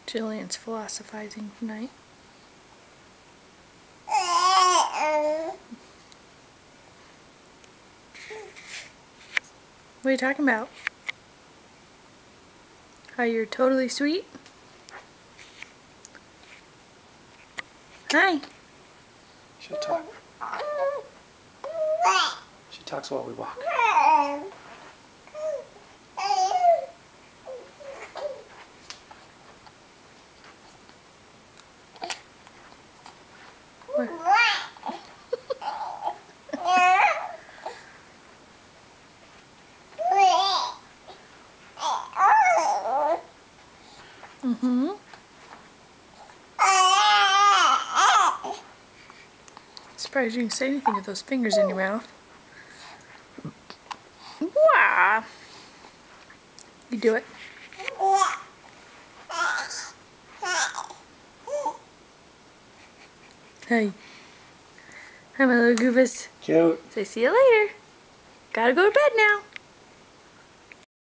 Gillian's philosophizing tonight. What are you talking about? How you're totally sweet? Hi. She'll talk. She talks while we walk. Mm-hmm. Surprised you can say anything with those fingers in your mouth. Wow. You do it. Hey. Hi, my little goofus. Cute. Say see you later. Gotta go to bed now.